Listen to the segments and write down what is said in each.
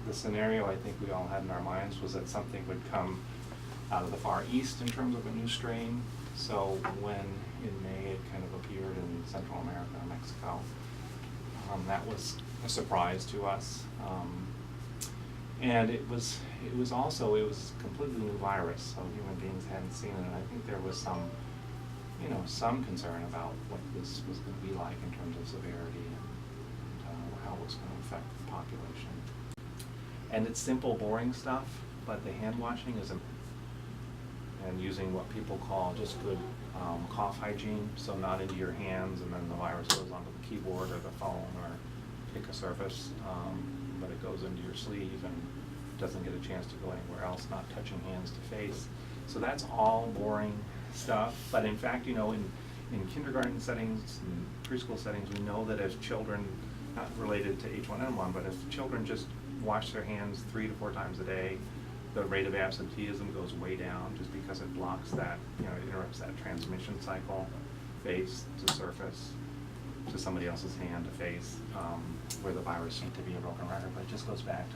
the scenario I think we all had in our minds was that something would come out of the Far East in terms of a new strain. So when in May it kind of appeared in Central America and Mexico, that was a surprise to us. And it was a completely new virus, so human beings hadn't seen it. And I think there was some concern about what this was going to be like in terms of severity and how it was going to affect the population. And it's simple, boring stuff, but the hand washing is and using what people call just good cough hygiene, so not into your hands and then the virus goes onto the keyboard or the phone or pick a surface, but it goes into your sleeve and doesn't get a chance to go anywhere else, not touching hands to face. So that's all boring stuff, but in fact, in kindergarten settings and preschool settings, we know that if children, not related to H1N1, but if children just wash their hands 3 to 4 times a day, the rate of absenteeism goes way down just because it blocks that, it interrupts that transmission cycle, face to surface, to somebody else's hand to face, where the virus seemed to be a broken record. But it just goes back to,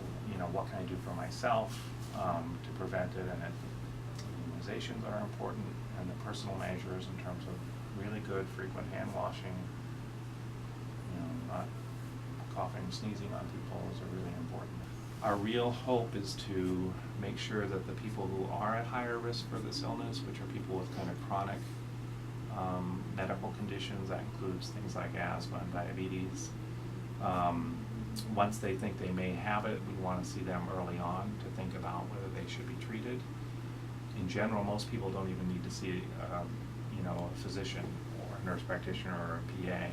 what can I do for myself to prevent it, and immunizations are important, and the personal measures in terms of really good frequent hand washing, not coughing, sneezing on people is really important. Our real hope is to make sure that the people who are at higher risk for this illness, which are people with kind of chronic medical conditions, that includes things like asthma and diabetes, once they think they may have it, we want to see them early on to think about whether they should be treated. In general, most people don't even need to see a physician or a nurse practitioner or a PA.